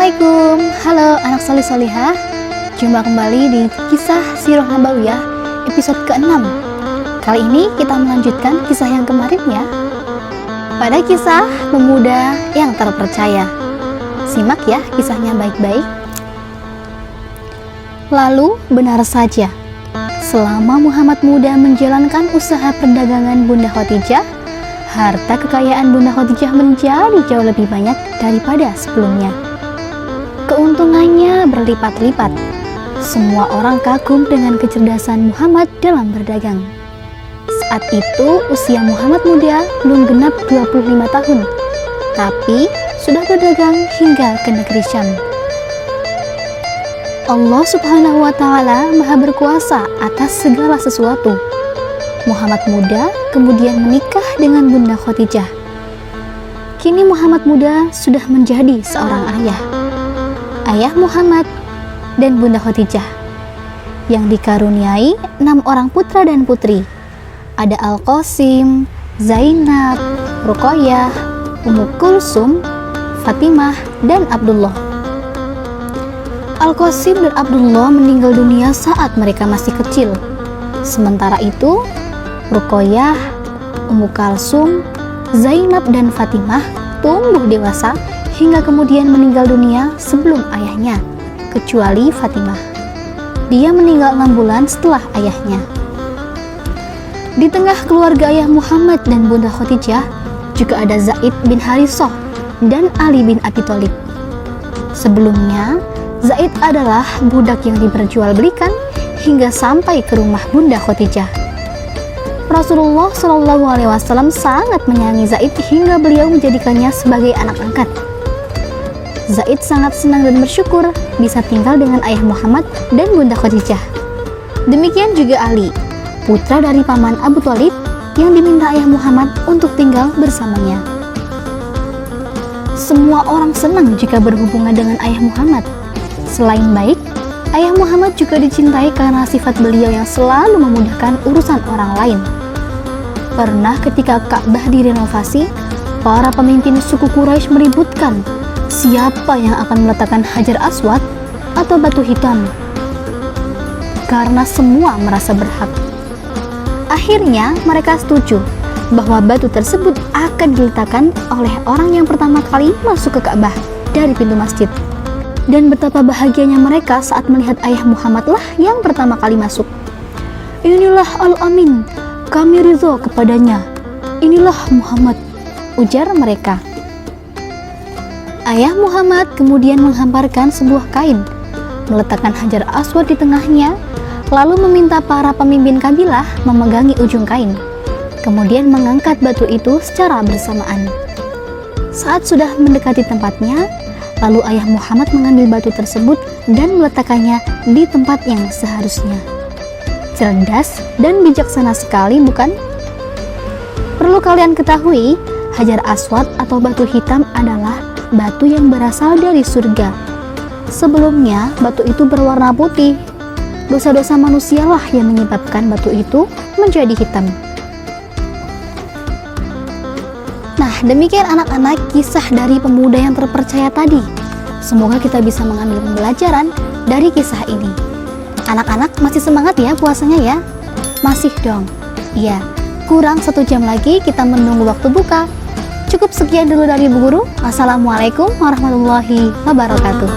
Assalamualaikum, halo anak solih solihah. Jumpa kembali di kisah Sirah Nabawiyah episode ke-6. Kali ini kita melanjutkan kisah yang kemarin ya. Pada kisah pemuda yang terpercaya. Simak ya kisahnya baik-baik. Lalu benar saja, selama Muhammad muda menjalankan usaha perdagangan Bunda Khadijah, harta kekayaan Bunda Khadijah menjadi jauh lebih banyak daripada sebelumnya. Keuntungannya berlipat-lipat. Semua orang kagum dengan kecerdasan Muhammad dalam berdagang. Saat itu usia Muhammad muda belum genap 25 tahun, tapi sudah berdagang hingga ke negeri Syam. Allah Subhanahu wa Ta'ala Maha Berkuasa atas segala sesuatu. Muhammad muda kemudian menikah dengan Bunda Khadijah. Kini Muhammad muda sudah menjadi seorang ayah Muhammad dan Bunda Khadijah yang dikaruniai 6 orang putra dan putri. Ada Al-Qasim, Zainab, Ruqayyah, Ummu Kulsum, Fatimah, dan Abdullah. Al-Qasim dan Abdullah meninggal dunia saat mereka masih kecil. Sementara itu, Ruqayyah, Ummu Kulsum, Zainab, dan Fatimah tumbuh dewasa hingga kemudian meninggal dunia sebelum ayahnya, kecuali Fatimah. Dia meninggal 6 bulan setelah ayahnya. Di tengah keluarga ayah Muhammad dan Bunda Khadijah juga ada Zaid bin Harithah dan Ali bin Abi Thalib. Sebelumnya, Zaid adalah budak yang diperjualbelikan hingga sampai ke rumah Bunda Khadijah. Rasulullah SAW sangat menyayangi Zaid hingga beliau menjadikannya sebagai anak angkat. Zaid sangat senang dan bersyukur bisa tinggal dengan ayah Muhammad dan Bunda Khadijah. Demikian juga Ali, putra dari paman Abu Thalib yang diminta ayah Muhammad untuk tinggal bersamanya. Semua orang senang jika berhubungan dengan ayah Muhammad. Selain baik, ayah Muhammad juga dicintai karena sifat beliau yang selalu memudahkan urusan orang lain. Pernah ketika Ka'bah direnovasi, para pemimpin suku Quraisy meributkan siapa yang akan meletakkan Hajar Aswad atau batu hitam, karena semua merasa berhak. Akhirnya mereka setuju bahwa batu tersebut akan diletakkan oleh orang yang pertama kali masuk ke Ka'bah dari pintu masjid. Dan betapa bahagianya mereka saat melihat ayah Muhammad lah yang pertama kali masuk. Inilah Al-Amin, kami ridho kepadanya. Inilah Muhammad, ujar mereka. Ayah Muhammad kemudian menghamparkan sebuah kain, meletakkan Hajar Aswad di tengahnya, lalu meminta para pemimpin kabilah memegangi ujung kain, kemudian mengangkat batu itu secara bersamaan. Saat sudah mendekati tempatnya, lalu ayah Muhammad mengambil batu tersebut dan meletakkannya di tempat yang seharusnya. Cerdas dan bijaksana sekali, bukan? Perlu kalian ketahui, Hajar Aswad atau batu hitam adalah batu yang berasal dari surga. Sebelumnya, batu itu berwarna putih. Dosa-dosa manusialah yang menyebabkan batu itu menjadi hitam. Nah, demikian anak-anak kisah dari pemuda yang terpercaya tadi. Semoga kita bisa mengambil pembelajaran dari kisah ini. Anak-anak masih semangat ya puasanya ya? Masih dong? Iya, kurang 1 jam lagi kita menunggu waktu buka. Cukup sekian dulu dari Bu Guru. Assalamualaikum warahmatullahi wabarakatuh.